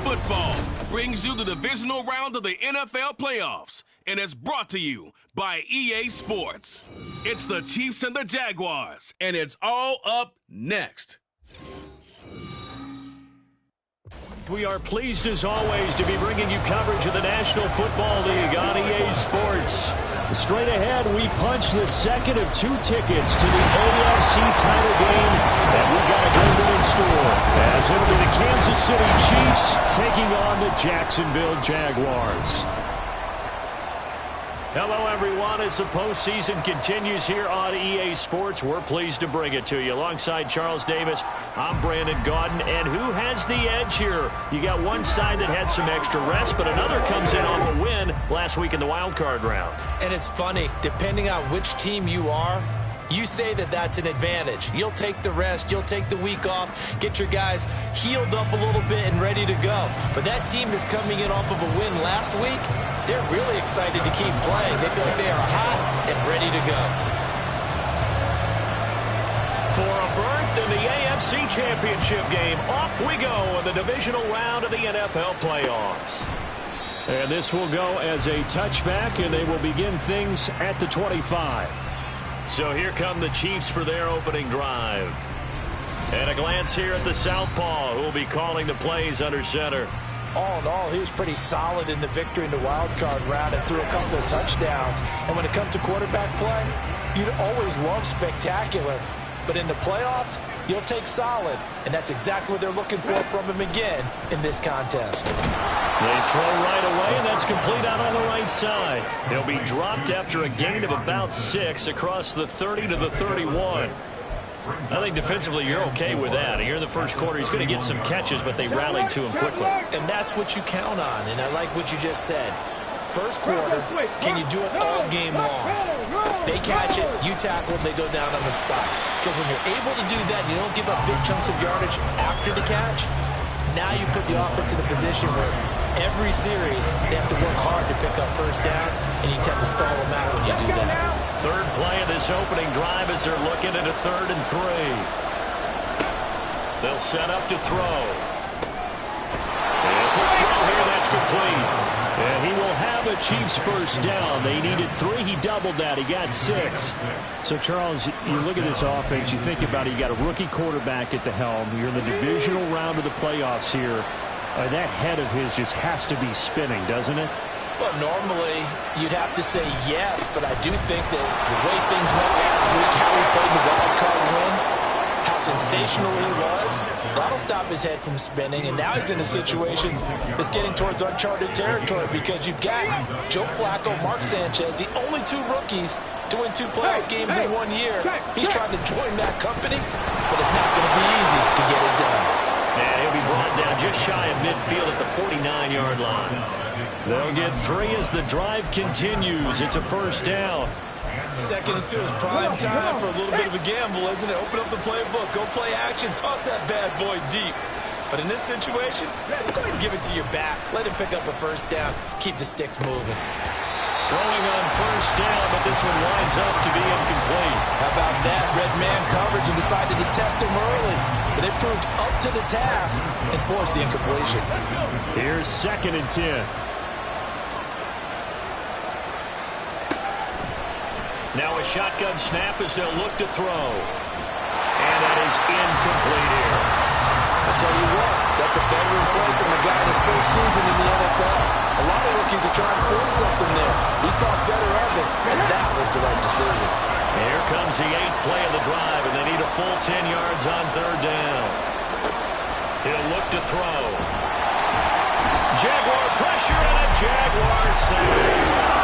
Football brings you the divisional round of the NFL playoffs, and it's brought to you by EA Sports. It's the Chiefs and the Jaguars, and it's all up next. We are pleased, as always, to be bringing you coverage of the National Football League on EA Sports. Straight ahead, we punch the second of 2 tickets to the AFC title game, and we've got a great one in store, as it'll be the Kansas City Chiefs taking on the Jacksonville Jaguars. Hello, everyone. As the postseason continues here on EA Sports, we're pleased to bring it to you. Alongside Charles Davis, I'm Brandon Gaudin. And who has the edge here? You got one side that had some extra rest, but another comes in off a win last week in the wild card round. And it's funny, depending on which team you are, you say that that's an advantage. You'll take the rest, you'll take the week off, get your guys healed up a little bit and ready to go. But that team that's coming in off of a win last week, they're really excited to keep playing. They feel like they are hot and ready to go. For a berth in the AFC Championship game, off we go in the divisional round of the NFL playoffs. And this will go as a touchback, and they will begin things at the 25. So here come the Chiefs for their opening drive. And a glance here at the southpaw, who will be calling the plays under center. All in all, he was pretty solid in the victory in the wild card round and threw a couple of touchdowns. And when it comes to quarterback play, you'd always love spectacular. But in the playoffs, you'll take solid. And that's exactly what they're looking for from him again in this contest. They throw right away, and that's complete out on the right side. He'll be dropped after a gain of about 6 across the 30 to the 31. I think defensively you're okay with that. Here in the first quarter, he's going to get some catches, but they rallied to him quickly. And that's what you count on, and I like what you just said. First quarter, can you do it all game long? They catch it, you tackle them, they go down on the spot. Because when you're able to do that and you don't give up big chunks of yardage after the catch, now you put the offense in a position where every series they have to work hard to pick up first downs, and you tend to stall them out when you do that. Third play of this opening drive as they're looking at a 3rd and 3. They'll set up to throw. And a quick throw here, that's complete. And he will have a Chiefs first down. They needed 3. He doubled that. He got 6. So, Charles, you look at this offense, you think about it, you got a rookie quarterback at the helm. You're in the divisional round of the playoffs here. That head of his just has to be spinning, doesn't it? Well, normally you'd have to say yes, but I do think that the way things went last week, how he played the wild card win, how sensational he was, that'll stop his head from spinning. And now he's in a situation that's getting towards uncharted territory because you've got Joe Flacco, Mark Sanchez, the only 2 rookies to win 2 playoff games in 1 year. He's trying to join that company, but it's not going to be easy to get it done. And he'll be brought down just shy of midfield at the 49-yard line. They'll get 3 as the drive continues. It's a first down. 2nd and 2 is prime time for a little bit of a gamble, isn't it? Open up the playbook, go play action, toss that bad boy deep. But in this situation, go ahead and give it to your back. Let him pick up a first down. Keep the sticks moving. Throwing on first down, but this one winds up to be incomplete. How about that? Red man coverage and decided to test him early. But it proved up to the task and forced the incompletion. Here's 2nd and 10. Now a shotgun snap as they'll look to throw. And that is incomplete here. I'll tell you what, that's a veteran play from a guy in his first season in the NFL. A lot of rookies are trying to force something there. He thought better of it, and that was the right decision. Here comes the 8th play of the drive, and they need a full 10 yards on 3rd down. He'll look to throw. Jaguar pressure and a Jaguar save.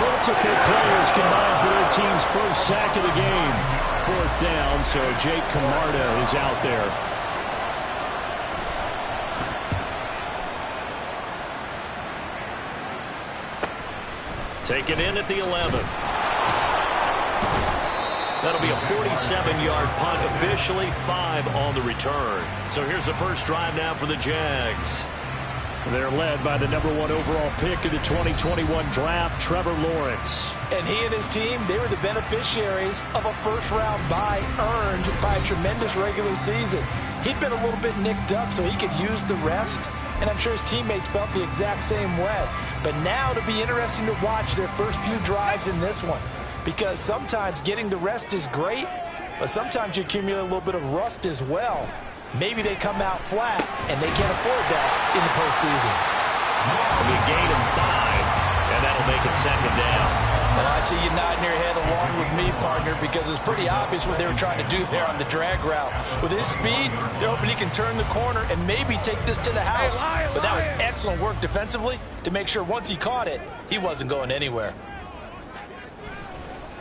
Multiple players combined for their team's first sack of the game. 4th down, so Jake Camarda is out there. Taken in at the 11. That'll be a 47-yard punt, officially 5 on the return. So here's the first drive now for the Jags. They're led by the #1 overall pick of the 2021 draft, Trevor Lawrence. And he and his team, they were the beneficiaries of a first-round bye earned by a tremendous regular season. He'd been a little bit nicked up, so he could use the rest and I'm sure his teammates felt the exact same way. But now it'll be interesting to watch their first few drives in this one, because sometimes getting the rest is great, but sometimes you accumulate a little bit of rust as well. Maybe they come out flat, and they can't afford that in the postseason. It'll be a gain of 5, and that'll make it second down. Well, I see you nodding your head along with me, partner, because it's pretty obvious what they were trying to do there on the drag route. With his speed, they're hoping he can turn the corner and maybe take this to the house. But that was excellent work defensively to make sure once he caught it, he wasn't going anywhere.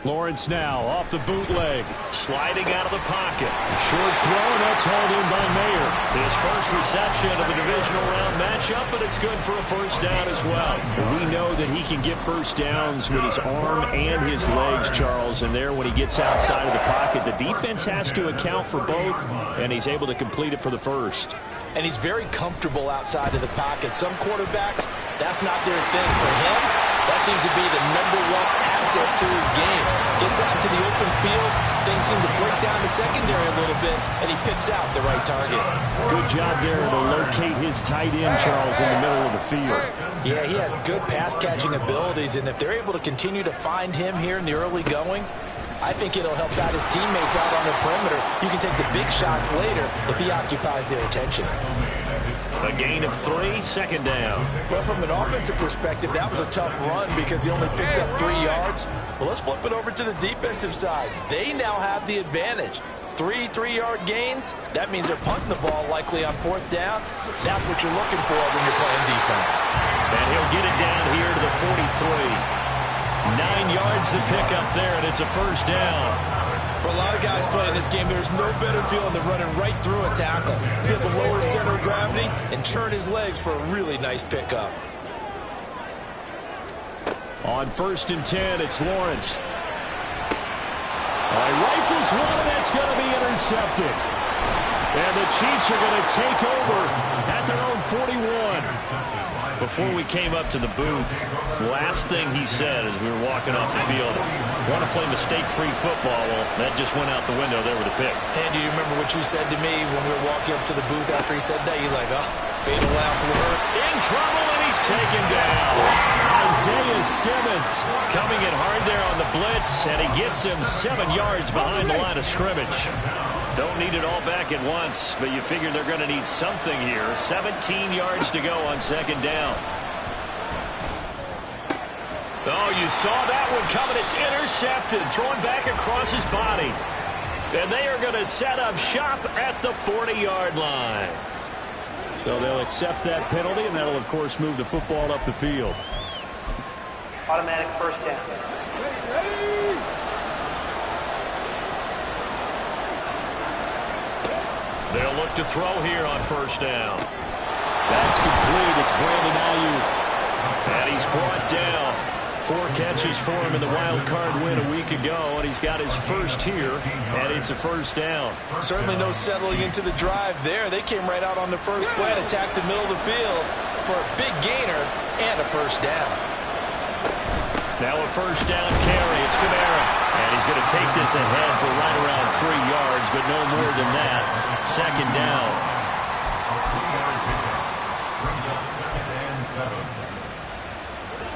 Lawrence now off the bootleg. Sliding out of the pocket. Short throw, and that's hauled in by Mayer. His first reception of the divisional round matchup, but it's good for a first down as well. We know that he can get first downs with his arm and his legs, Charles, and there when he gets outside of the pocket, the defense has to account for both, and he's able to complete it for the first. And he's very comfortable outside of the pocket. Some quarterbacks, that's not their thing. For him, that seems to be the #1 asset to his game. Gets out to the open field, things seem to break down the secondary a little bit, and he picks out the right target. Good job there to locate his tight end, Charles, in the middle of the field. Yeah, he has good pass-catching abilities, and if they're able to continue to find him here in the early going, I think it'll help out his teammates out on the perimeter. You can take the big shots later if he occupies their attention. A gain of 3, second down. Well, from an offensive perspective, that was a tough run because he only picked up 3 yards. Well, let's flip it over to the defensive side. They now have the advantage. 3 3-yard gains, that means they're punting the ball likely on 4th down. That's what you're looking for when you're playing defense. And he'll get it down here to the 43. 9 yards to pick up there, and it's a first down. For a lot of guys playing this game, there's no better feeling than running right through a tackle. He's able to lower his center of gravity and churn his legs for a really nice pickup. On 1st and 10, it's Lawrence. Rifles one, and that's going to be intercepted. And the Chiefs are going to take over at their own 41. Before we came up to the booth, last thing he said as we were walking off the field, want to play mistake-free football. Well, that just went out the window there with a pick. And do you remember what you said to me when we were walking up to the booth after he said that? You're like, oh, fatal last word. In trouble, and he's taken down. Isaiah Simmons coming in hard there on the blitz, and he gets him 7 yards behind the line of scrimmage. Don't need it all back at once, but you figure they're going to need something here. 17 yards to go on second down. Oh, you saw that one coming. It's intercepted, thrown back across his body. And they are going to set up shop at the 40-yard line. So they'll accept that penalty, and that'll, of course, move the football up the field. Automatic first down. They'll look to throw here on first down. That's complete. It's Brandon Ayuk. And he's brought down. 4 catches for him in the wild card win a week ago, and he's got his first here, and it's a first down. Certainly no settling into the drive there. They came right out on the first play and attacked the middle of the field for a big gainer and a first down. Now a first down carry. It's Kamara. And he's going to take this ahead for right around 3 yards, but no more than that. Second down.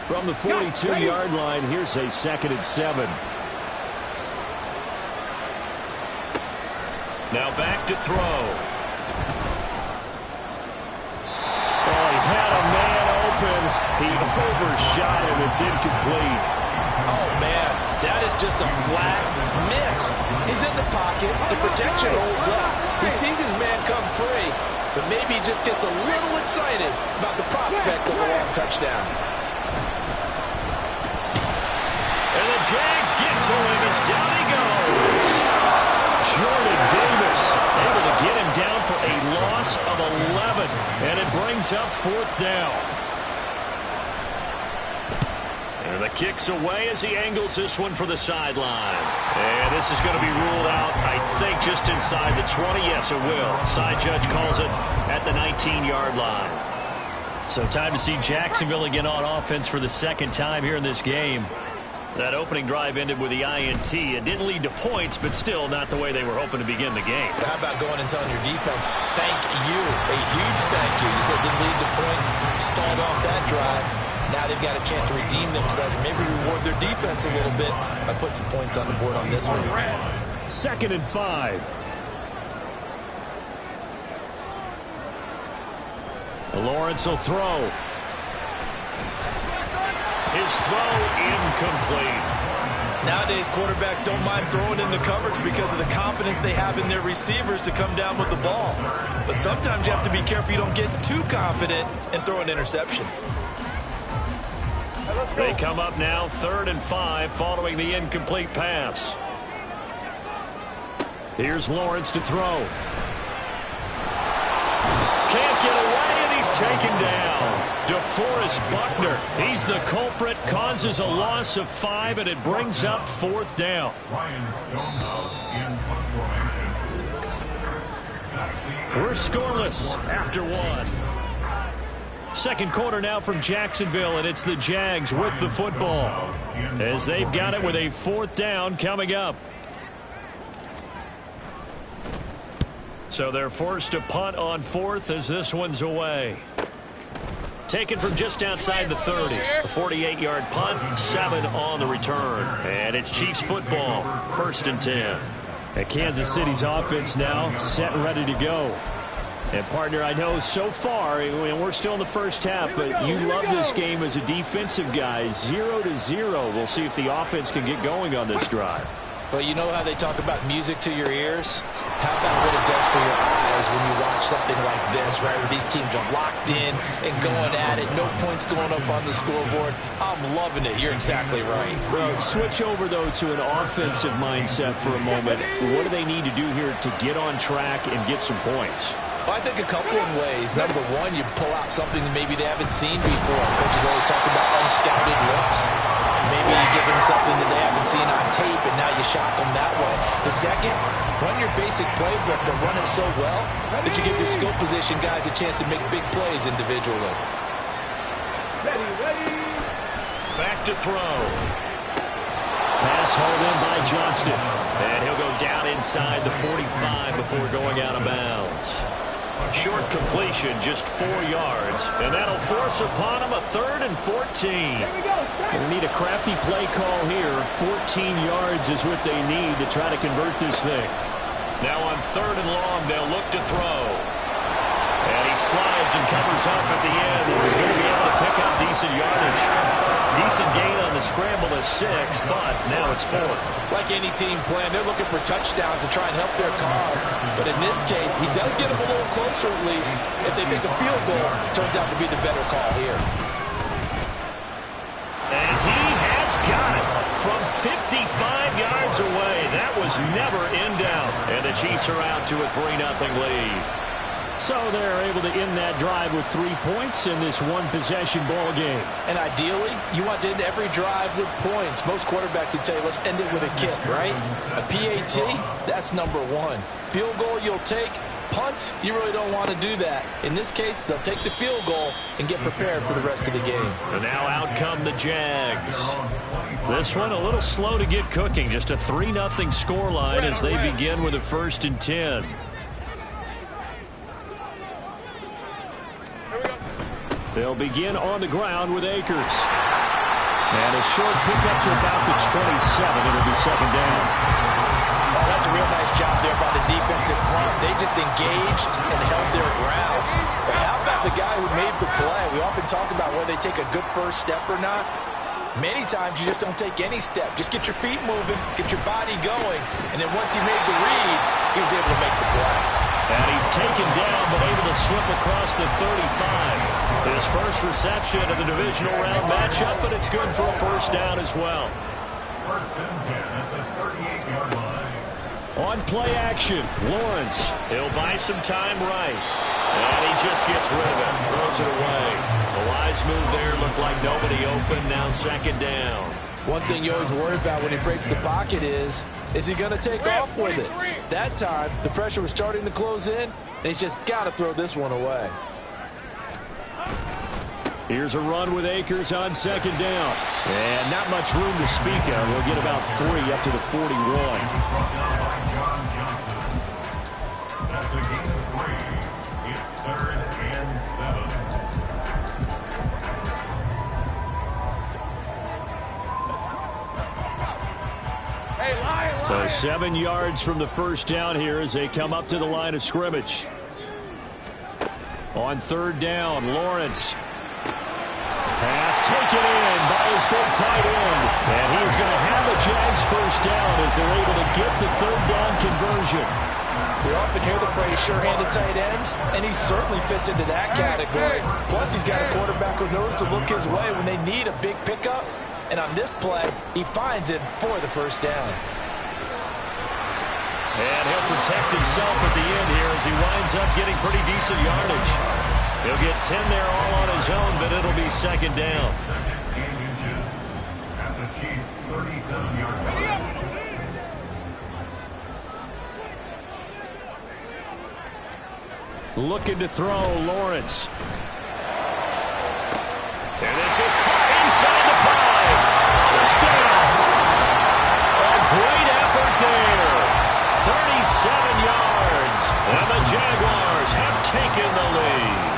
From the 42-yard line, here's a 2nd and 7. Now back to throw. Oh, he had a man open. He overshot him. It's incomplete. Oh, man, that is just a flat miss. He's in the pocket. The protection holds up. He sees his man come free, but maybe he just gets a little excited about the prospect of a long touchdown. And the Jags get to him as down he goes. Jordan Davis able to get him down for a loss of 11, and it brings up 4th down. And the kick's away as he angles this one for the sideline. And this is going to be ruled out, I think, just inside the 20. Yes, it will. Side judge calls it at the 19-yard line. So time to see Jacksonville again on offense for the 2nd time here in this game. That opening drive ended with the INT. It didn't lead to points, but still not the way they were hoping to begin the game. But how about going and telling your defense, thank you, a huge thank you. You said didn't lead to points, stalled off that drive. Now they've got a chance to redeem themselves, maybe reward their defense a little bit by putting some points on the board on this one. 2nd and 5. Lawrence will throw. His throw incomplete. Nowadays, quarterbacks don't mind throwing into coverage because of the confidence they have in their receivers to come down with the ball. But sometimes you have to be careful you don't get too confident and throw an interception. They come up now 3rd and 5 following the incomplete pass. Here's Lawrence to throw. Can't get away, and he's taken down. DeForest Buckner, he's the culprit, causes a loss of 5, and it brings up 4th down. We're scoreless after 1. Second quarter now from Jacksonville, and it's the Jags with the football as they've got it with a 4th down coming up. So they're forced to punt on 4th as this one's away. Taken from just outside the 30. A 48-yard punt, 7 on the return. And it's Chiefs football, 1st and 10. And Kansas City's offense now set and ready to go. And, partner, I know so far, and we're still in the first half, but you love this game as a defensive guy. 0-0. We'll see if the offense can get going on this drive. Well, you know how they talk about music to your ears? How about what it does for your eyes when you watch something like this, right, where these teams are locked in and going at it, no points going up on the scoreboard? I'm loving it. You're exactly right. Well, switch over, though, to an offensive mindset for a moment. What do they need to do here to get on track and get some points? Well, I think a couple of ways. Number one, you pull out something that maybe they haven't seen before. Coaches always talk about unscouted looks. Maybe you give them something that they haven't seen on tape, and now you shock them that way. The second, run your basic playbook, but run it so well that you give your skill position guys a chance to make big plays individually. Back to throw. Pass hauled in by Johnston. And he'll go down inside the 45 before going out of bounds. Short completion, just 4 yards. And that'll force upon him a 3rd and 14. They need a crafty play call here. 14 yards is what they need to try to convert this thing. Now on 3rd and long, they'll look to throw. And he slides and covers up at the end. This is going to be able to pick up decent yardage. Decent gain on the scramble is 6, but now it's 4th. Like any team plan, they're looking for touchdowns to try and help their cause. But in this case, he does get them a little closer at least. If they think a field goal turns out to be the better call here. And he has got it from 55 yards away. That was never in doubt. And the Chiefs are out to a 3-0 lead. So they're able to end that drive with 3 points in this one-possession ball game. And ideally, you want to end every drive with points. Most quarterbacks would tell you, let's end it with a kick, right? A PAT, that's number 1. Field goal you'll take. Punts, you really don't want to do that. In this case, they'll take the field goal and get prepared for the rest of the game. And now out come the Jags. This one a little slow to get cooking. Just a 3-0 scoreline as they begin with a 1st and 10. They'll begin on the ground with Akers. And a short pickup to about the 27. It'll be 2nd down. Well, that's a real nice job there by the defensive front. They just engaged and held their ground. But how about the guy who made the play? We often talk about whether they take a good first step or not. Many times you just don't take any step. Just get your feet moving, get your body going. And then once he made the read, he was able to make the play. And he's taken down, but able to slip across the 35. His first reception of the divisional round matchup, but it's good for a 1st down as well. 1st and 10 at the 38-yard line. On play action, Lawrence. He'll buy some time right. And he just gets rid of it, throws it away. A wise move there, looked like nobody open, now 2nd down. One thing you always worry about when he breaks the pocket is he going to take off with it? That time, the pressure was starting to close in, and he's just got to throw this one away. Here's a run with Akers on second down. And not much room to speak of. We'll get about 3 up to the 41. That's a gain of 3. It's 3rd and 7. So 7 yards from the first down here as they come up to the line of scrimmage. On third down, Lawrence. Pass taken in by his big tight end. And he's going to have a Jags first down as they're able to get the third down conversion. We often hear the phrase sure-handed tight ends, and he certainly fits into that category. Plus, he's got a quarterback who knows to look his way when they need a big pickup. And on this play, he finds it for the first down. And he'll protect himself at the end here as he winds up getting pretty decent yardage. He'll get 10 there all on his own, but it'll be second down. At the Chiefs' 37-yard line. Looking to throw, Lawrence. And this is caught inside the 5. Touchdown. A great effort there. 37 yards. And the Jaguars have taken the lead.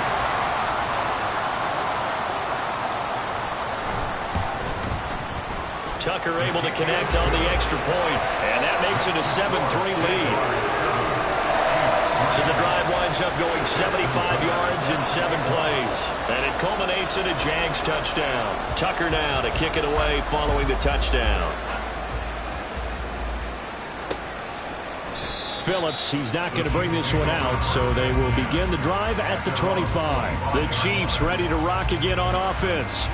Tucker able to connect on the extra point, and that makes it a 7-3 lead. So the drive winds up going 75 yards in 7 plays, and it culminates in a Jags touchdown. Tucker now to kick it away following the touchdown. Phillips, he's not going to bring this one out, so they will begin the drive at the 25. The Chiefs ready to rock again on offense.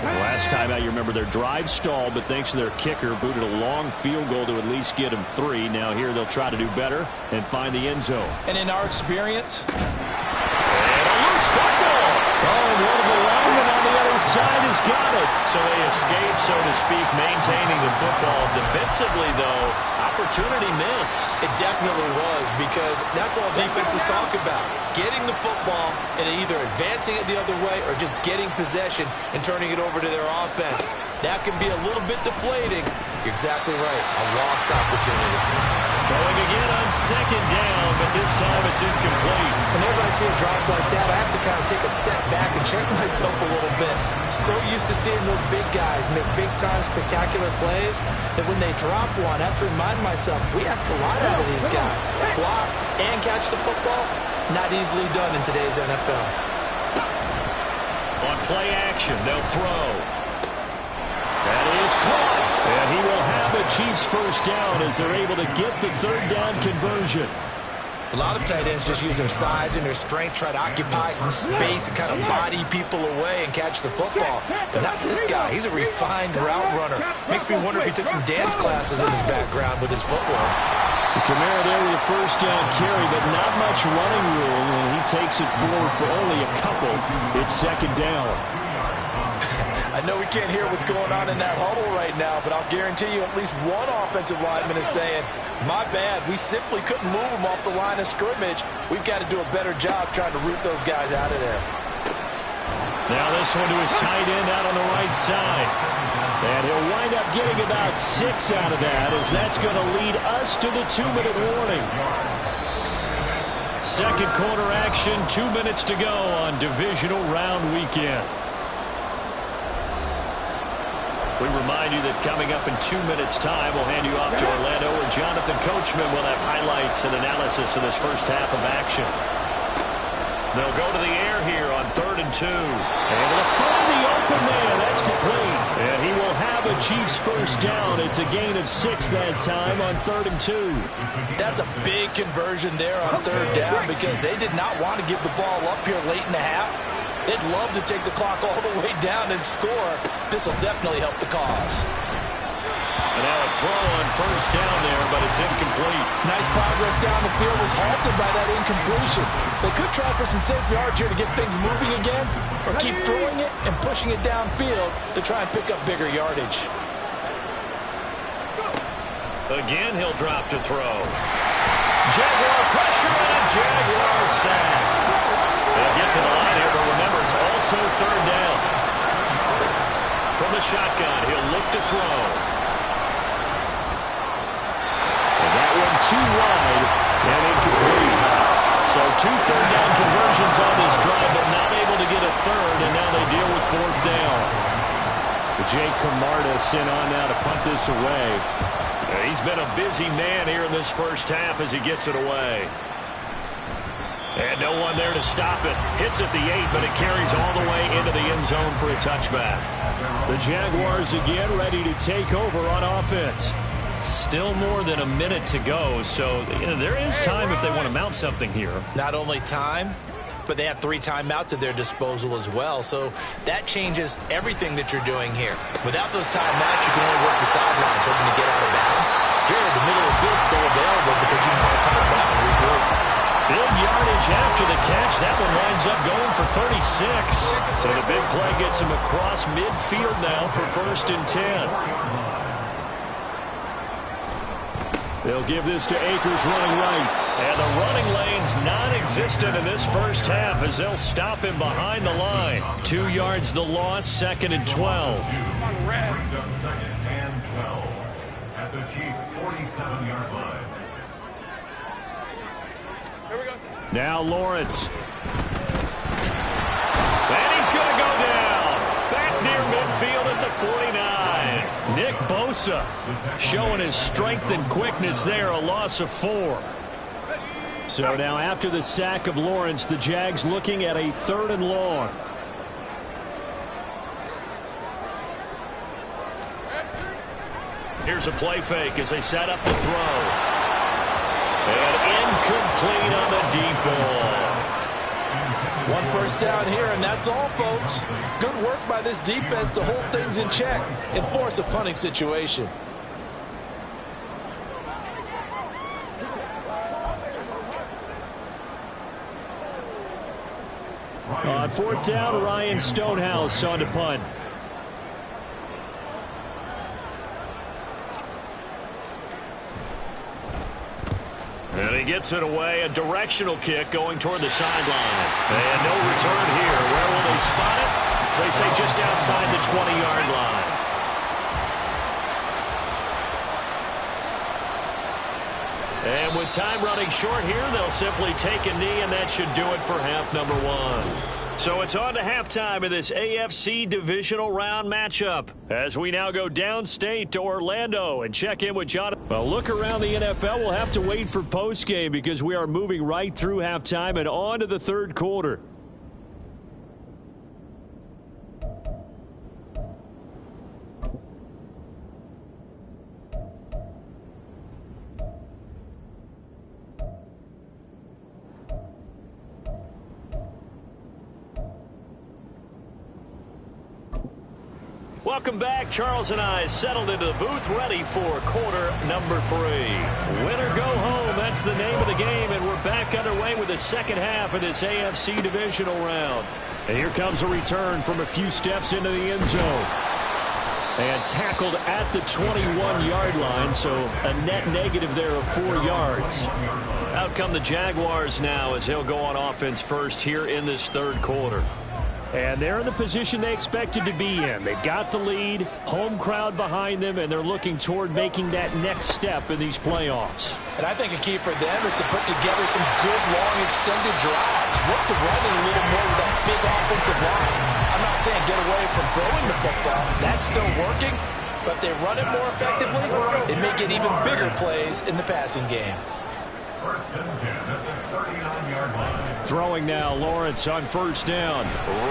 Last time out, you remember their drive stalled, but thanks to their kicker, booted a long field goal to at least get them 3. Now here they'll try to do better and find the end zone. And in our experience, and a loose football. Oh, and one of the linemen on the other side has got it. So they escape, so to speak, maintaining the football. Defensively, though, opportunity miss. it definitely was, because that's all defenses talk about. Getting the football and either advancing it the other way or just getting possession and turning it over to their offense. That can be a little bit deflating. You're exactly right. A lost opportunity. Throwing again on second down, but this time it's incomplete. Whenever I see a drop like that, I have to kind of take a step back and check myself a little bit. So used to seeing those big guys make big-time spectacular plays that when they drop one, I have to remind myself, we ask a lot out of these guys. Block and catch the football, not easily done in today's NFL. On play action, they'll throw. That is caught. And he will have a Chiefs first down as they're able to get the third down conversion. A lot of tight ends just use their size and their strength, try to occupy some space and kind of body people away and catch the football. But not this guy. He's a refined route runner. Makes me wonder if he took some dance classes in his background with his footwork. Kamara there with a first down carry, but not much running room, and he takes it forward for only a couple. It's second down. I know we can't hear what's going on in that huddle right now, but I'll guarantee you at least one offensive lineman is saying, my bad, we simply couldn't move them off the line of scrimmage. We've got to do a better job trying to root those guys out of there. Now this one to his tight end out on the right side. And he'll wind up getting about 6 out of that, as that's going to lead us to the 2-minute warning. Second quarter action, 2 minutes to go on Divisional Round Weekend. We remind you that coming up in 2 minutes' time, we'll hand you off to Orlando, where Jonathan Coachman will have highlights and analysis of this first half of action. They'll go to the air here on 3rd and 2. And they'll find the open man. That's complete. And he will have a Chiefs first down. It's a gain of 6 that time on 3rd and 2. That's a big conversion there on 3rd down, because they did not want to give the ball up here late in the half. They'd love to take the clock all the way down and score. This will definitely help the cause. And now a throw on first down there, but it's incomplete. Nice progress down the field was halted by that incompletion. They could try for some safe yards here to get things moving again, or keep throwing it and pushing it downfield to try and pick up bigger yardage. Again, he'll drop to throw. Jaguar pressure and a Jaguar sack. They'll get to the line here, but remember, it's also third down. From the shotgun, he'll look to throw. And that one too wide and incomplete. So 2 third-down conversions on this drive, but not able to get a third, and now they deal with fourth down. Jake Camarda sent on now to punt this away. He's been a busy man here in this first half as he gets it away. And no one there to stop it. Hits at the 8, but it carries all the way into the end zone for a touchback. The Jaguars again ready to take over on offense. Still more than a minute to go, so there is time if they want to mount something here. Not only time, but they have 3 timeouts at their disposal as well, so that changes everything that you're doing here. Without those timeouts, you can only work the sidelines, hoping to get out of bounds. Here, the middle of the field's still available because you can call timeout and regroup. Big yardage after the catch. That one winds up going for 36. So the big play gets him across midfield now for 1st and 10. They'll give this to Akers running right. And the running lane's non-existent in this first half as they'll stop him behind the line. 2 yards the loss, 2nd and 12. Brings up 2nd and 12 at the Chiefs' 47-yard line. Now Lawrence. And he's going to go down. Back near midfield at the 49. Nick Bosa showing his strength and quickness there, a loss of 4. So now after the sack of Lawrence, the Jags looking at a 3rd and long. Here's a play fake as they set up the throw. And incomplete on the deep ball. 1 first down here, and that's all, folks. Good work by this defense to hold things in check and force a punting situation. On 4th down, Ryan Stonehouse on to punt. And he gets it away. A directional kick going toward the sideline. And no return here. Where will they spot it? They say just outside the 20-yard line. And with time running short here, they'll simply take a knee, and that should do it for half number 1. So it's on to halftime of this AFC Divisional Round matchup as we now go downstate to Orlando and check in with John. Well, look around the NFL. We'll have to wait for postgame because we are moving right through halftime and on to the 3rd quarter. Welcome back. Charles and I settled into the booth ready for quarter number 3. Win or go home, that's the name of the game, and we're back underway with the second half of this AFC Divisional Round. And here comes a return from a few steps into the end zone. And tackled at the 21-yard line, so a net negative there of 4 yards. Out come the Jaguars now as they'll go on offense first here in this 3rd quarter. And they're in the position they expected to be in. They've got the lead, home crowd behind them, and they're looking toward making that next step in these playoffs. And I think a key for them is to put together some good, long, extended drives. Work the running a little more with that big offensive line. I'm not saying get away from throwing the football. That's still working, but they run it more effectively and make it even bigger plays in the passing game. 1st and 10 at the 39-yard line. Throwing now, Lawrence on 1st down.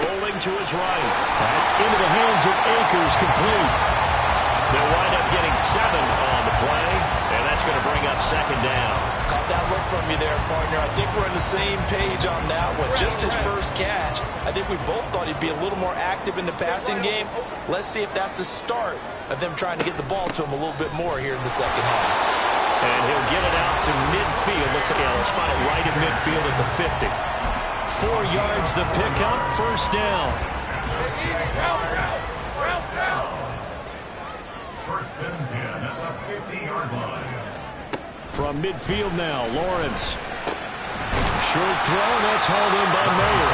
Rolling to his right. That's into the hands of Akers, complete. They'll wind up getting 7 on the play, and that's going to bring up 2nd down. Caught that look from you there, partner. I think we're on the same page on that one. Just his first catch. I think we both thought he'd be a little more active in the passing game. Let's see if that's the start of them trying to get the ball to him a little bit more here in the second half. And he'll get it out to midfield. Looks like he'll spot it right at midfield at the 50. 4 yards the pickup, 1st down. 1st and 10 at the 50-yard line. From midfield now, Lawrence. Short throw, and that's hauled in by Mayer.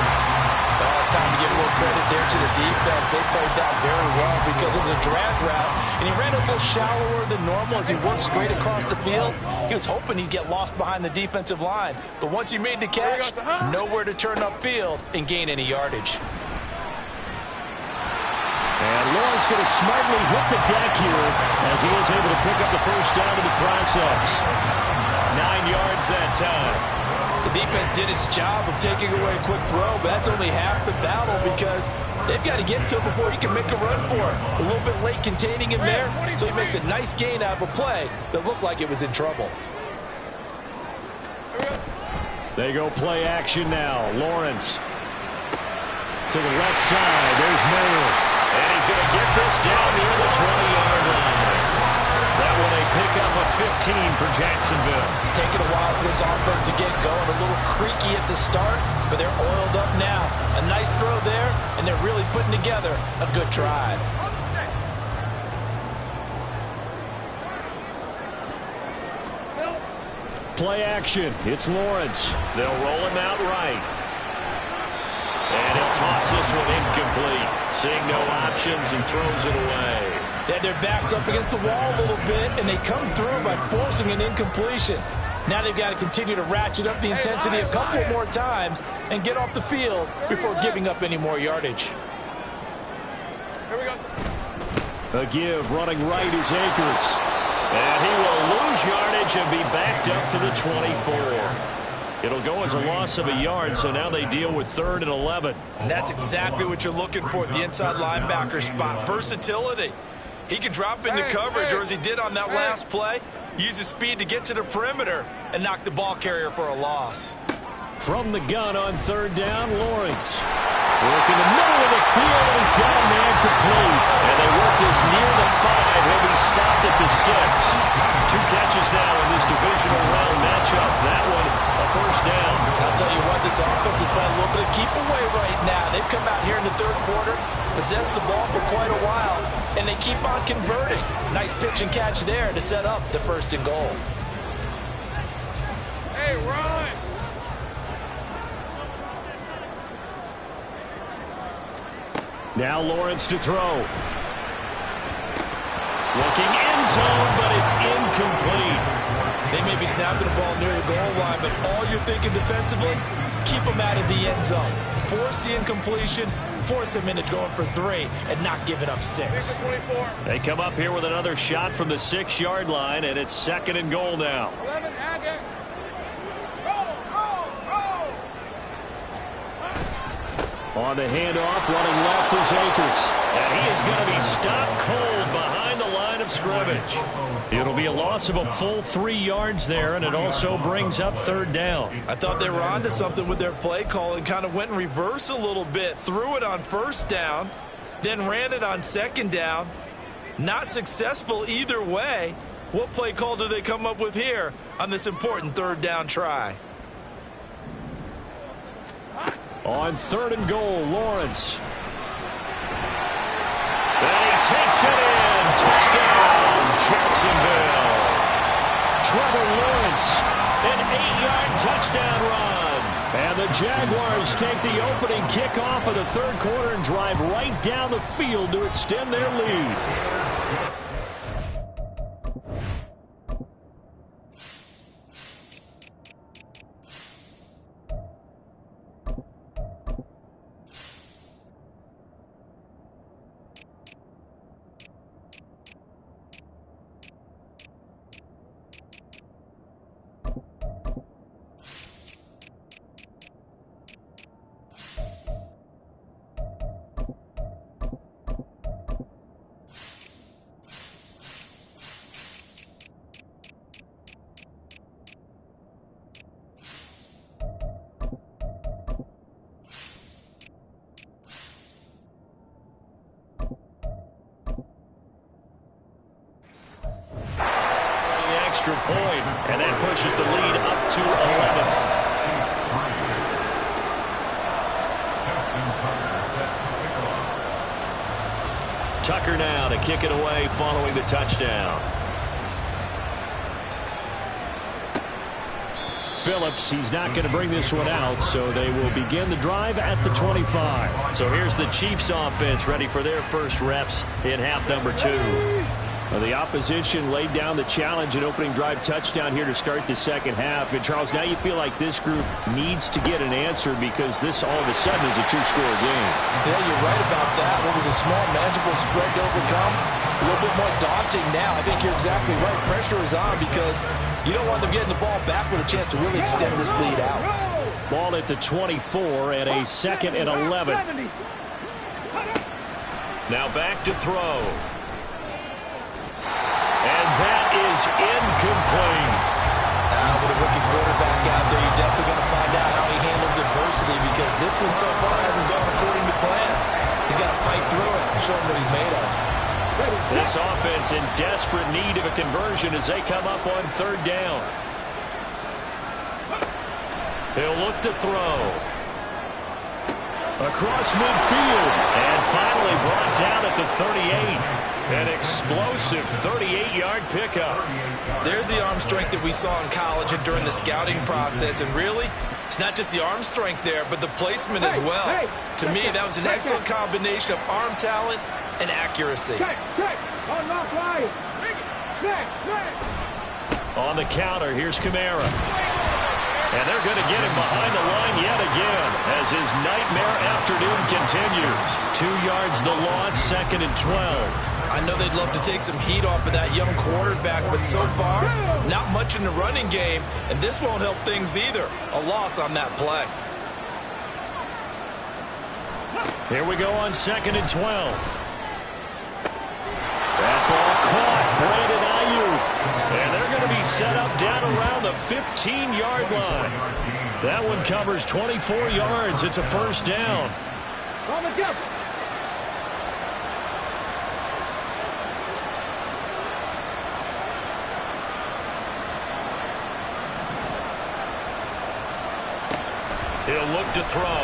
Well, it's time to give a little credit there to the defense. They played that very well because it was a drag route, and he ran a little shallower than normal as he worked straight across the field. He was hoping he'd get lost behind the defensive line, but once he made the catch, nowhere to turn upfield and gain any yardage. And Lawrence going to smartly hit the deck here as he is able to pick up the first down in the process. 9 yards that time. The defense did its job of taking away a quick throw, but that's only half the battle because they've got to get to him before he can make a run for it. A little bit late containing him there, so he makes a nice gain out of a play that looked like it was in trouble. They go play action now. Lawrence to the left side. There's Mayer. And he's going to get this down near the 20-yard line. That one a pickup of 15 for Jacksonville. It's taken a while for this offense to get going. A little creaky at the start, but they're oiled up now. A nice throw there, and they're really putting together a good drive. Play action. It's Lawrence. They'll roll him out right. And he'll toss this one incomplete. Seeing no options and throws it away. They had their backs up against the wall a little bit, and they come through by forcing an incompletion. Now they've got to continue to ratchet up the intensity a couple more times and get off the field before giving up any more yardage. Here we go. A give running right is Akers. And he will lose yardage and be backed up to the 24. It'll go as a loss of a yard, so now they deal with 3rd and 11. And that's exactly what you're looking for at the inside linebacker spot. Versatility. He can drop into coverage, or as he did on that last play, use his speed to get to the perimeter and knock the ball carrier for a loss. From the gun on 3rd down, Lawrence. Work in the middle of the field, and he's got a man complete. And they work this near the 5. He'll be stopped at the 6. 2 catches now in this divisional round matchup. That one, a first down. I'll tell you what, this offense is playing a little bit of keep away right now. They've come out here in the 3rd quarter, possessed the ball for quite a while, and they keep on converting. Nice pitch and catch there to set up the 1st and goal. Hey, run! Now Lawrence to throw. Looking end zone, but it's incomplete. They may be snapping the ball near the goal line, but all you're thinking defensively, keep them out of the end zone. Force the incompletion, force them into going for 3, and not giving up 6. They come up here with another shot from the 6-yard line, and it's 2nd and goal now. 11, Aggie. On the handoff, running left is Akers. And he is going to be stopped cold behind the line of scrimmage. It'll be a loss of a full 3 yards there, and it also brings up 3rd down. I thought they were onto something with their play call and kind of went in reverse a little bit. Threw it on 1st down, then ran it on 2nd down. Not successful either way. What play call do they come up with here on this important 3rd down try? On 3rd and goal, Lawrence. And he takes it in. Touchdown, Jacksonville. Trevor Lawrence. An 8-yard touchdown run. And the Jaguars take the opening kickoff of the 3rd quarter and drive right down the field to extend their lead. Extra point, and that pushes the lead up to 11. Tucker now to kick it away following the touchdown. Phillips. He's not going to bring this one out, so they will begin the drive at the 25. So here's the Chiefs offense ready for their first reps in half number 2. Well, the opposition laid down the challenge and opening drive touchdown here to start the second half. And, Charles, now you feel like this group needs to get an answer because this all of a sudden is a two-score game. Yeah, you're right about that. What was a small, manageable spread to overcome, a little bit more daunting now. I think you're exactly right. Pressure is on because you don't want them getting the ball back with a chance to really extend this lead out. Ball at the 24 and a 2nd and 11. Now back to throw. And that is incomplete. With a rookie quarterback out there, you're definitely going to find out how he handles adversity because this one so far hasn't gone according to plan. He's got to fight through it and show him what he's made of. This offense in desperate need of a conversion as they come up on 3rd down. He'll look to throw. Across midfield. And finally brought down at the 38. An explosive 38-yard pickup. There's the arm strength that we saw in college and during the scouting process. And really, it's not just the arm strength there, but the placement as well. To me, that was an excellent combination of arm talent and accuracy. On the counter, here's Kamara. And they're going to get him behind the line yet again as his nightmare afternoon continues. 2 yards the loss, 2nd and 12. I know they'd love to take some heat off of that young quarterback, but so far, not much in the running game, and this won't help things either. A loss on that play. Here we go on 2nd and 12. That ball caught. Brandon Ayuk. And they're going to be set up down around the 15-yard line. That one covers 24 yards. It's a 1st down. He'll look to throw.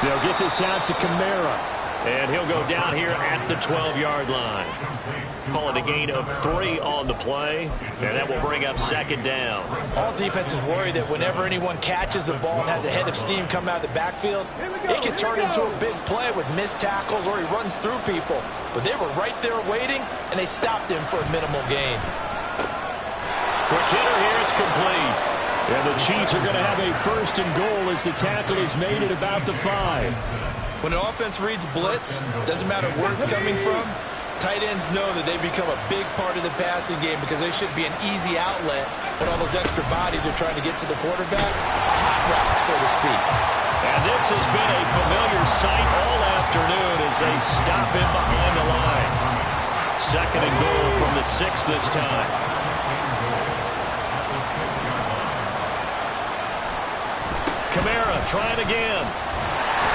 They'll get this out to Kamara. And he'll go down here at the 12-yard line. Call it a gain of 3 on the play, and that will bring up 2nd down. All defenses worry that whenever anyone catches the ball and has a head of steam come out of the backfield, it can turn into a big play with missed tackles or he runs through people. But they were right there waiting, and they stopped him for a minimal gain. Quick hitter here, it's complete. And the Chiefs are going to have a 1st and goal as the tackle is made at about the 5. When an offense reads blitz, doesn't matter where it's coming from, tight ends know that they become a big part of the passing game because they should be an easy outlet when all those extra bodies are trying to get to the quarterback. A hot rock, so to speak. And this has been a familiar sight all afternoon as they stop him behind the line. 2nd and goal from the 6 this time. Kamara trying again.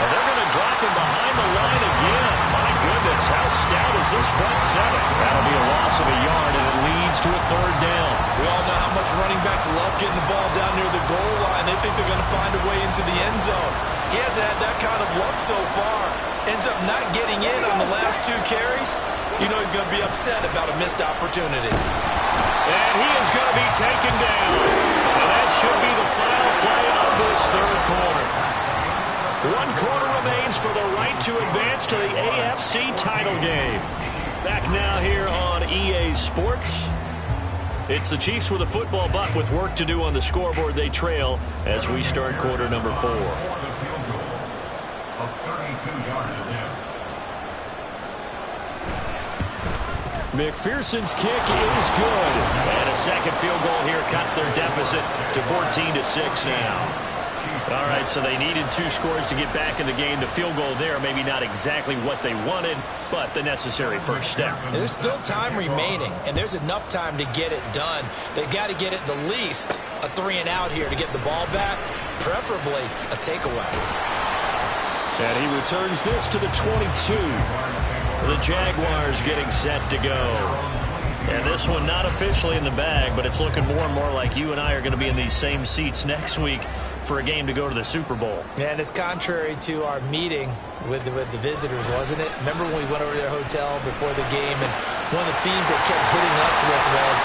And they're going to drop him behind the line again. My goodness, how stout is this front 7? That'll be a loss of a yard, and it leads to a 3rd down. We all know how much running backs love getting the ball down near the goal line. They think they're going to find a way into the end zone. He hasn't had that kind of luck so far. Ends up not getting in on the last 2 carries. You know he's going to be upset about a missed opportunity. And he is going to be taken down. And that should be the final play of this 3rd quarter. 1 quarter remains for the right to advance to the AFC title game. Back now here on EA Sports. It's the Chiefs with a football, but with work to do on the scoreboard, they trail as we start quarter number 4. McPherson's kick is good. And a 2nd field goal here cuts their deficit to 14-6 now. All right, so they needed 2 scores to get back in the game. The field goal there, maybe not exactly what they wanted, but the necessary 1st step. There's still time remaining, and there's enough time to get it done. They've got to get at the least a 3-and-out here to get the ball back, preferably a takeaway. And he returns this to the 22. The Jaguars getting set to go. And this one not officially in the bag, but it's looking more and more like you and I are going to be in these same seats next week for a game to go to the Super Bowl. And it's contrary to our meeting with the visitors, wasn't it? Remember when we went over to their hotel before the game, and one of the themes they kept hitting us with was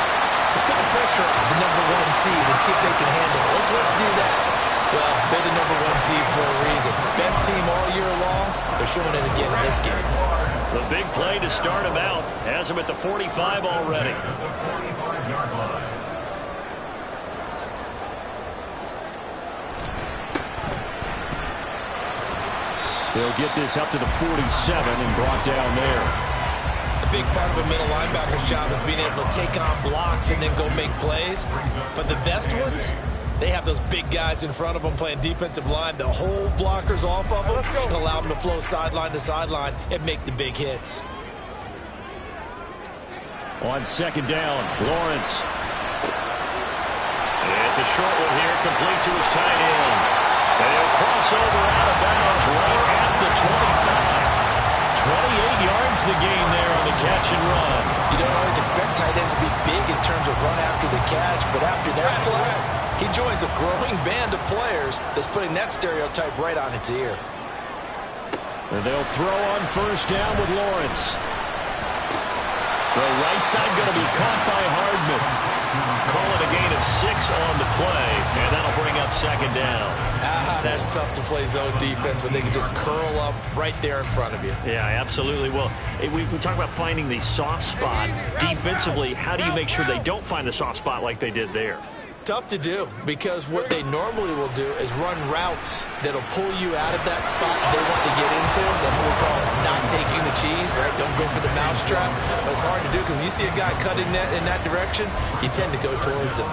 Let's put the pressure on the number 1 seed and see if they can handle it. Let's do that. Well, they're the number 1 seed for a reason. Best team all year long. They're showing it again in this game. The big play to start him out has him at the 45 already. At the 45-yard line. They'll get this up to the 47 and brought down there. A big part of a middle linebacker's job is being able to take on blocks and then go make plays. But the best ones, they have those big guys in front of them playing defensive line to hold blockers off of them and allow them to flow sideline to sideline and make the big hits. On second down, Lawrence. It's a short one here, complete to his tight end. They'll cross over out of bounds right at the 25. 28 yards the gain there on the catch and run. You don't always expect tight ends to be big in terms of run after the catch, but after that play, he joins a growing band of players that's putting that stereotype right on its ear. And they'll throw on first down with Lawrence. The right side going to be caught by Hardman. Call it a gain of 6 on the play, and that'll bring up second down. That's tough to play zone defense when they can just curl up right there in front of you. Yeah, absolutely. Well, we talk about finding the soft spot. Defensively, how do you make sure they don't find the soft spot like they did there? Tough to do, because what they normally will do is run routes that'll pull you out of that spot they want to get into. That's what we call not taking the cheese, right? Don't go for the mousetrap. But it's hard to do, because when you see a guy cutting in that direction, you tend to go towards him.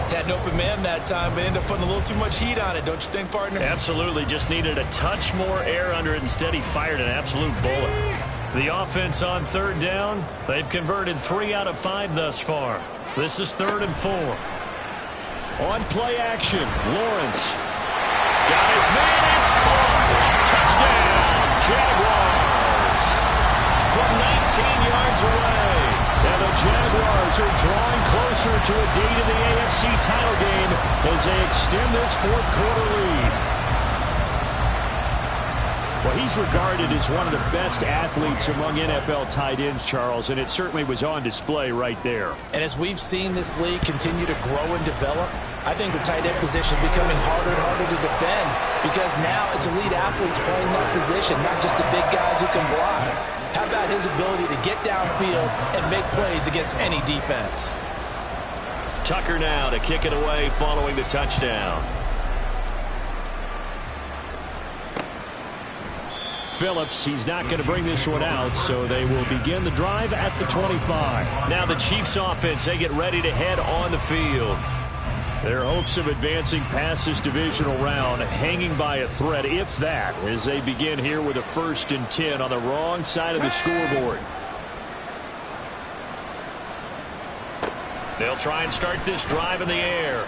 Had an open man that time, but ended up putting a little too much heat on it, don't you think, partner? Absolutely. Just needed a touch more air under it. Instead, he fired an absolute bullet. The offense on third down, they've converted 3 out of 5 thus far. This is 3rd and 4. On play action, Lawrence. Got his man, it's caught. Touchdown, Jaguars. From 19 yards away. And the Jaguars are drawing closer to a date in the AFC title game as they extend this 4th quarter lead. Well, he's regarded as one of the best athletes among NFL tight ends, Charles, and it certainly was on display right there. And as we've seen this league continue to grow and develop, I think the tight end position is becoming harder and harder to defend, because now it's elite athletes playing that position, not just the big guys who can block. How about his ability to get downfield and make plays against any defense? Tucker now to kick it away following the touchdown. Phillips, he's not going to bring this one out, so they will begin the drive at the 25. Now the Chiefs offense, they get ready to head on the field. Their hopes of advancing past this divisional round hanging by a thread, if that, as they begin here with a 1st and 10 on the wrong side of the scoreboard. They'll try and start this drive in the air.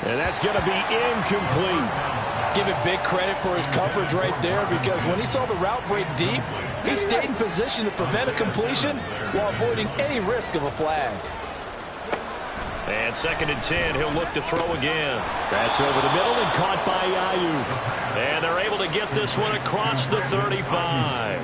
And that's going to be incomplete. Give him big credit for his coverage right there, because when he saw the route break deep, he stayed in position to prevent a completion while avoiding any risk of a flag. And 2nd and 10, he'll look to throw again. That's over the middle and caught by Ayuk. And they're able to get this one across the 35.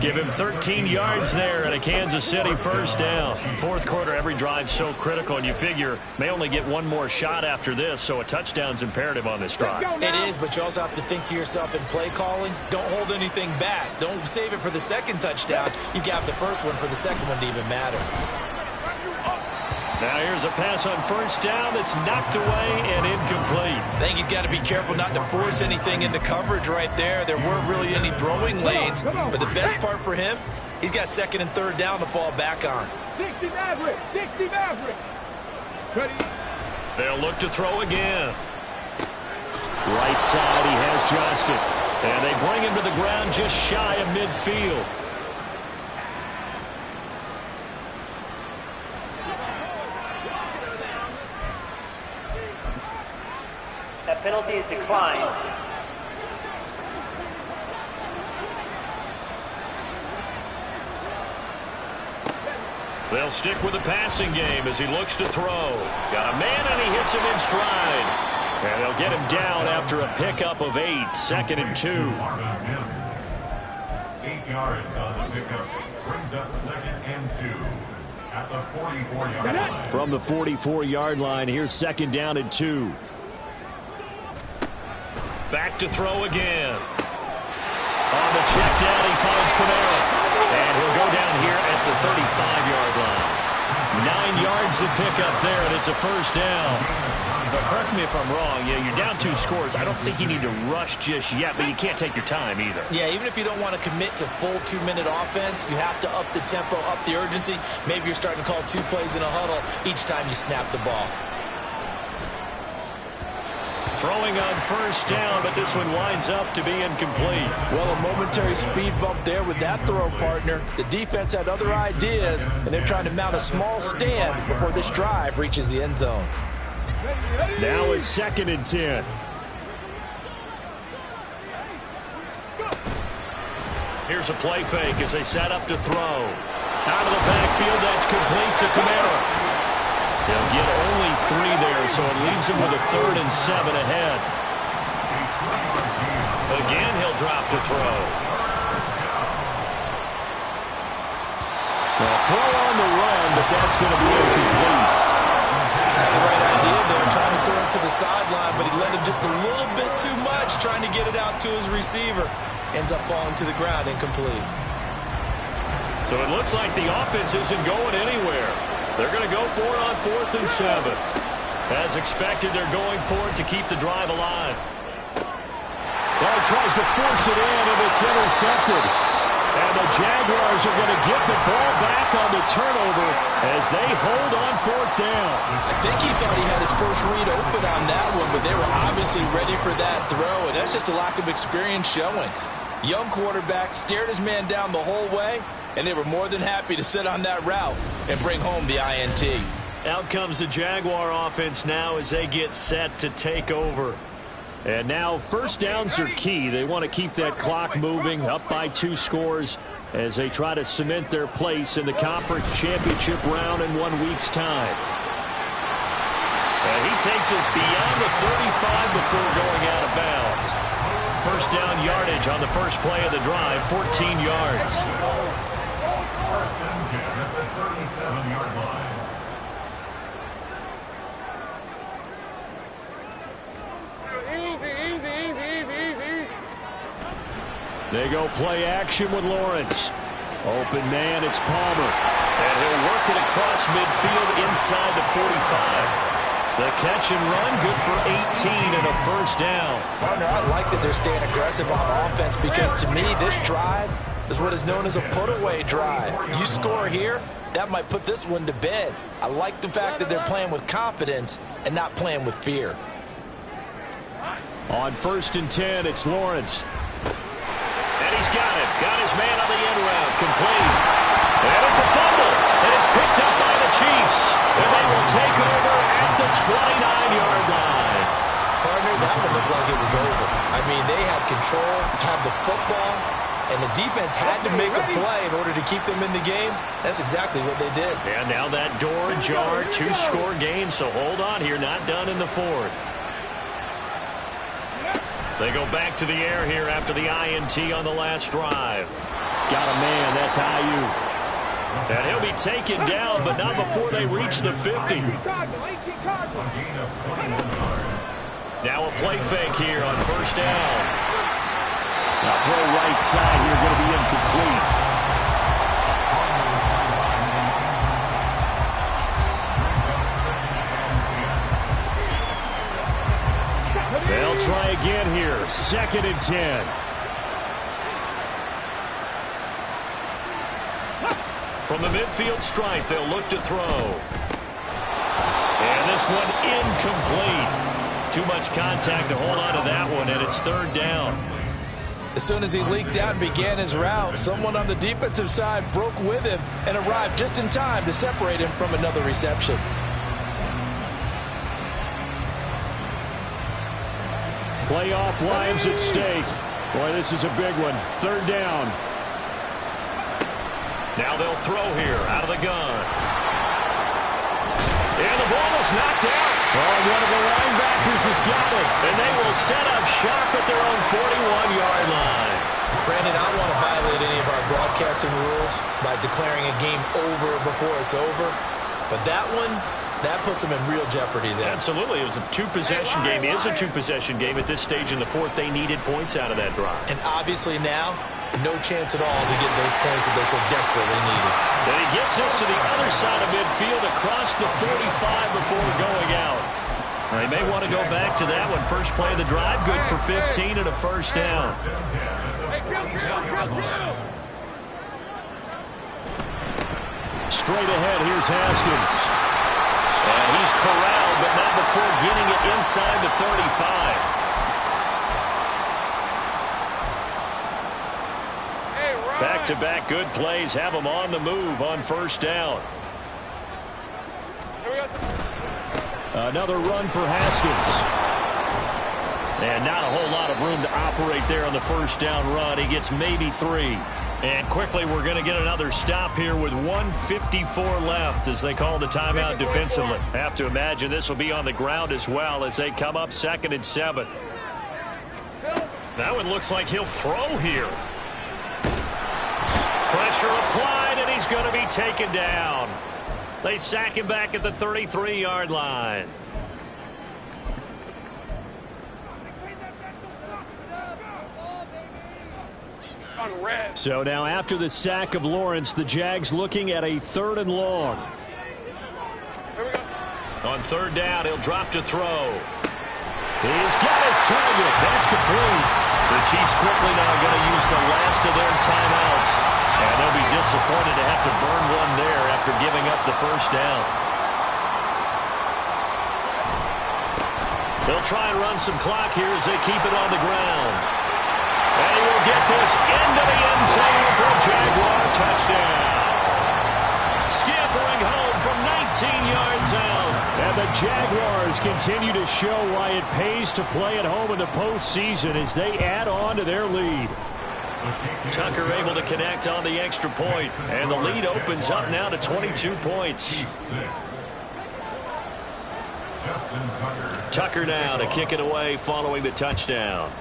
Give him 13 yards there and a Kansas City 1st down. 4th quarter, every drive's so critical, and you figure may only get one more shot after this, so a touchdown's imperative on this drive. It is, but you also have to think to yourself in play calling, don't hold anything back. Don't save it for the 2nd touchdown. You got the 1st one for the 2nd one to even matter. Now here's a pass on 1st down that's knocked away and incomplete. I think he's got to be careful not to force anything into coverage right there. There weren't really any throwing lanes, but the best part for him, he's got 2nd and 3rd down to fall back on. 60 Maverick, 60 Maverick. Ready? They'll look to throw again. Right side, he has Johnston. And they bring him to the ground just shy of midfield. That penalty is declined. They'll stick with the passing game as he looks to throw. Got a man and he hits him in stride. And they'll get him down after a pickup of 8. 2nd and 2. 8 yards on the pickup. brings up 2nd and 2 at the 44-yard line. From the 44-yard line, here's 2nd down and 2. Back to throw again. On the check down, he finds Kamara. And he'll go down here at the 35-yard line. 9 yards to pick up there, and it's a first down. But correct me if I'm wrong, you're down 2 scores. I don't think you need to rush just yet, but you can't take your time either. Yeah, even if you don't want to commit to full 2-minute offense, you have to up the tempo, up the urgency. Maybe you're starting to call 2 plays in a huddle each time you snap the ball. Throwing on first down, but this one winds up to be incomplete. Well, a momentary speed bump there with that throw, partner. The defense had other ideas, and they're trying to mount a small stand before this drive reaches the end zone. Now it's 2nd and 10. Here's a play fake as they set up to throw. Out of the backfield, that's complete to Kamara. They'll get only 3 there, so it leaves him with a 3rd and 7 ahead. Again, he'll drop to throw. Well, throw on the run, but that's going to be incomplete. Had the right idea there, trying to throw it to the sideline, but he led him just a little bit too much, trying to get it out to his receiver. Ends up falling to the ground, incomplete. So it looks like the offense isn't going anywhere. They're going to go for it on 4th and 7. As expected, they're going for it to keep the drive alive. Well, he tries to force it in, and it's intercepted. And the Jaguars are going to get the ball back on the turnover as they hold on 4th down. I think he thought he had his first read open on that one, but they were obviously ready for that throw, and that's just a lack of experience showing. Young quarterback stared his man down the whole way, and they were more than happy to sit on that route and bring home the INT. Out comes the Jaguar offense now as they get set to take over. And now first downs are key. They want to keep that clock moving, up by 2 scores as they try to cement their place in the conference championship round in 1 week's time. And he takes us beyond the 35 before going out of bounds. First down yardage on the first play of the drive, 14 yards. First and 10 at the 37-yard line. They go play action with Lawrence. Open man, it's Palmer. And he'll work it across midfield inside the 45. The catch and run, good for 18 and a first down. Partner, I like that they're staying aggressive on offense because to me, this drive is what is known as a put-away drive. You score here, that might put this one to bed. I like the fact that they're playing with confidence and not playing with fear. On 1st and 10, it's Lawrence. And he's got it. Got his man on the end route. Complete. And it's a fumble. And it's picked up by the Chiefs. And they will take over at the 29-yard line. Partner, that one looked like it was over. I mean, they had control, had the football, and the defense had to make a play in order to keep them in the game. That's exactly what they did. And now that door ajar, 2-score game. So hold on here. Not done in the 4th. They go back to the air here after the INT on the last drive. Got a man, that's Ayuk. And he'll be taken down, but not before they reach the 50. Now a play fake here on first down. Now throw right side here, going to be incomplete. They'll try again here. 2nd and 10. From the midfield stripe, they'll look to throw. And this one incomplete. Too much contact to hold on to that one, and it's 3rd down. As soon as he leaked out and began his route, someone on the defensive side broke with him and arrived just in time to separate him from another reception. Playoff lives at stake. Boy, this is a big one. 3rd down. Now they'll throw here out of the gun. And the ball is knocked out. Oh, one of the linebackers has got it. And they will set up shop at their own 41-yard line. Brandon, I don't want to violate any of our broadcasting rules by declaring a game over before it's over. But that one, that puts them in real jeopardy there. Absolutely. It was a two-possession game. It is a two-possession game at this stage in the fourth. They needed points out of that drive. And obviously now, no chance at all to get those points that they so desperately needed. And he gets us to the other side of midfield across the 45 before going out. They may want to go back to that one. First play of the drive, good for 15 and a first down. Straight ahead, here's Haskins. And he's corralled, but not before getting it inside the 35. Back-to-back good plays have them on the move on first down. Another run for Haskins. And not a whole lot of room to operate there on the first down run. He gets maybe 3. And quickly we're going to get another stop here with 1:54 left as they call the timeout defensively. Have to imagine this will be on the ground as well as they come up 2nd and 7. That one looks like he'll throw here. Pressure applied, and he's going to be taken down. They sack him back at the 33-yard line. So now after the sack of Lawrence, the Jags looking at a 3rd and long. On 3rd down, he'll drop to throw. He's got his target. That's complete. The Chiefs quickly now going to use the last of their timeouts. And they'll be disappointed to have to burn one there after giving up the first down. They'll try and run some clock here as they keep it on the ground. And he will get this into the end zone for a Jaguar touchdown. Scampering home from 19 yards out. And the Jaguars continue to show why it pays to play at home in the postseason as they add on to their lead. Tucker able to connect on the extra point, and the lead opens up now to 22 points. Tucker now to kick it away following the touchdown.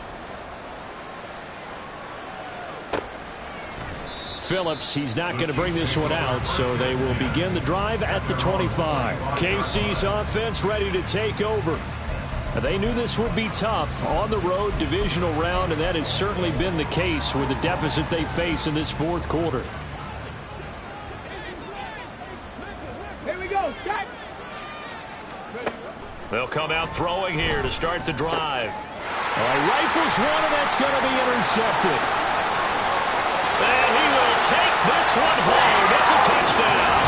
Phillips, he's not going to bring this one out, so they will begin the drive at the 25. KC's offense ready to take over. They knew this would be tough on the road divisional round, and that has certainly been the case with the deficit they face in this fourth quarter. Here we go, Jack. They'll come out throwing here to start the drive. Rifles one, and that's going to be intercepted. And he will take this one home. It's a touchdown.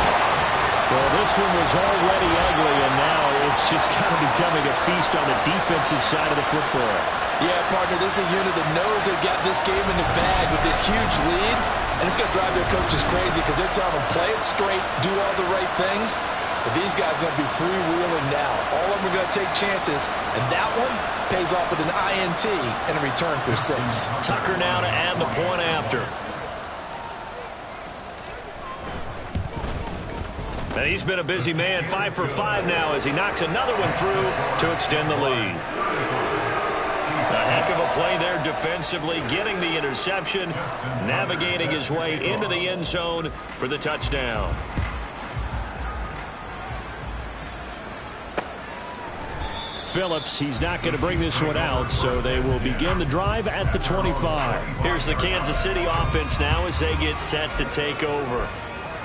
Well, this one was already ugly, and now it's just kind of becoming a feast on the defensive side of the football. Yeah, partner, this is a unit that knows they've got this game in the bag with this huge lead, and it's going to drive their coaches crazy because they're telling them play it straight, do all the right things. But these guys are going to be freewheeling now. All of them are going to take chances, and that one pays off with an INT and a return for 6. Tucker now to add the point after. And he's been a busy man, 5 for 5 now as he knocks another one through to extend the lead. A heck of a play there defensively, getting the interception, navigating his way into the end zone for the touchdown. Phillips, he's not going to bring this one out, so they will begin the drive at the 25. Here's the Kansas City offense now as they get set to take over.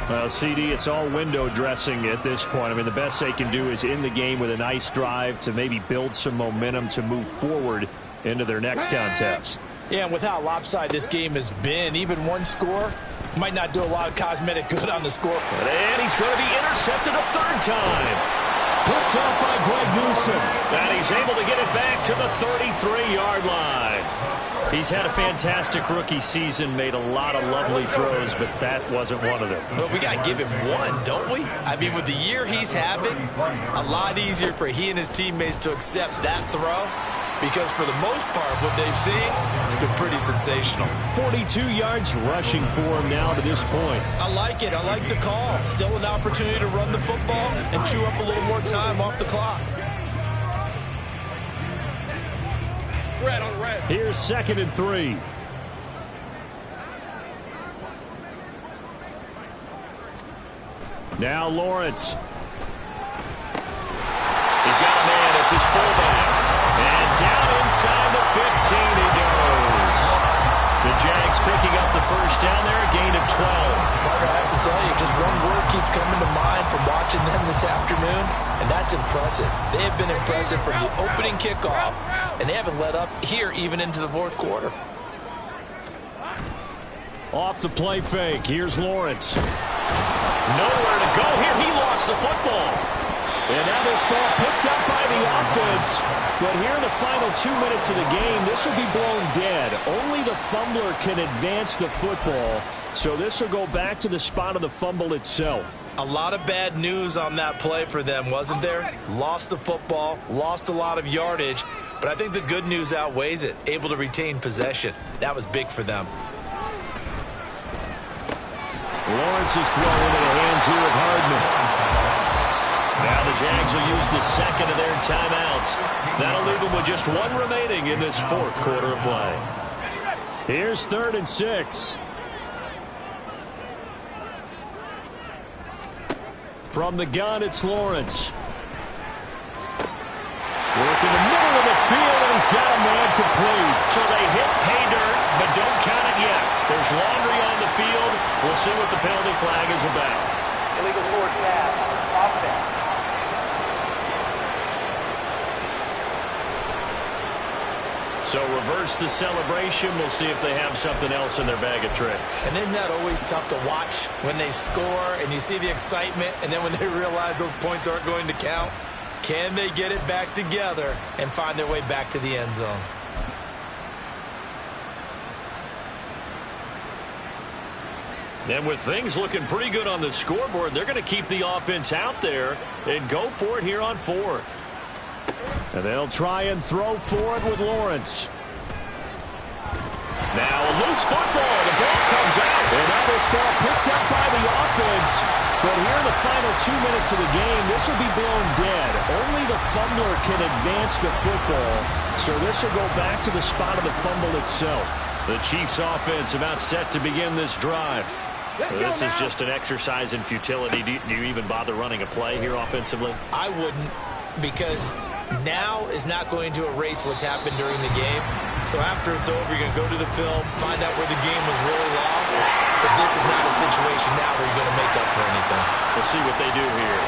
Well, CD, it's all window dressing at this point. I mean, the best they can do is in the game with a nice drive to maybe build some momentum to move forward into their next contest. Yeah, and with how lopsided this game has been, even one score might not do a lot of cosmetic good on the score. And he's going to be intercepted a 3rd time. Picked up by Greg Newsom. And he's able to get it back to the 33-yard line. He's had a fantastic rookie season, made a lot of lovely throws, but that wasn't one of them. But we got to give him one, don't we? I mean, with the year he's having, a lot easier for he and his teammates to accept that throw because for the most part, what they've seen, it's been pretty sensational. 42 yards rushing for him now to this point. I like it. I like the call. Still an opportunity to run the football and chew up a little more time off the clock. Red on red. Here's 2nd and 3. Now Lawrence. He's got a man. It's his fullback. And down inside the 15 he goes. The Jags picking up the first down there, a gain of 12. Parker, I have to tell you, just one word keeps coming to mind from watching them this afternoon, and that's impressive. They have been impressive from the opening kickoff, and they haven't let up here even into the fourth quarter. Off the play fake. Here's Lawrence. Nowhere to go here. He lost the football. And now this ball picked up by the offense. But here in the final 2 minutes of the game, this will be blown dead. Only the fumbler can advance the football. So this will go back to the spot of the fumble itself. A lot of bad news on that play for them, wasn't there? Lost the football, lost a lot of yardage. But I think the good news outweighs it. Able to retain possession. That was big for them. Lawrence is thrown into the hands here of Hardman. Now the Jags will use the second of their timeouts. That'll leave them with just one remaining in this fourth quarter of play. Here's 3rd and 6. From the gun, it's Lawrence. Working the middle of the field, and he's got a man complete. So they hit pay dirt, but don't count it yet. There's laundry on the field. We'll see what the penalty flag is about. Illegal forward pass. Offense. So reverse the celebration. We'll see if they have something else in their bag of tricks. And isn't that always tough to watch when they score and you see the excitement, and then when they realize those points aren't going to count? Can they get it back together and find their way back to the end zone? And with things looking pretty good on the scoreboard, they're going to keep the offense out there and go for it here on 4th. And they'll try and throw for it with Lawrence. Now a loose football. The ball comes out. And now this ball picked up by the offense. But here in the final 2 minutes of the game, this will be blown dead. Only the fumbler can advance the football. So this will go back to the spot of the fumble itself. The Chiefs offense about set to begin this drive. This is just an exercise in futility. Do you even bother running a play here offensively? I wouldn't, because now is not going to erase what's happened during the game. So after it's over, you're going to go to the film, find out where the game was really lost. But this is not a situation now where you're going to make up for anything. We'll see what they do here.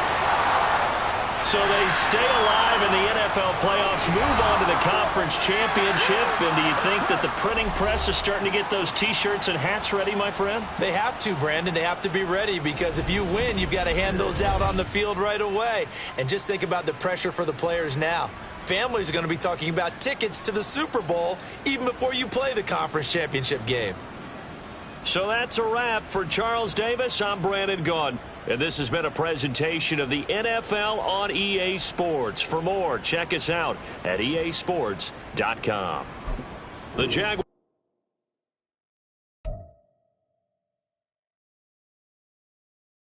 So they stay alive in the NFL playoffs, move on to the conference championship. And do you think that the printing press is starting to get those T-shirts and hats ready, my friend? They have to, Brandon. They have to be ready, because if you win, you've got to hand those out on the field right away. And just think about the pressure for the players now. Families are going to be talking about tickets to the Super Bowl even before you play the conference championship game. So that's a wrap for Charles Davis. I'm Brandon Gaudin. And this has been a presentation of the NFL on EA Sports. For more, check us out at easports.com. The Jaguars.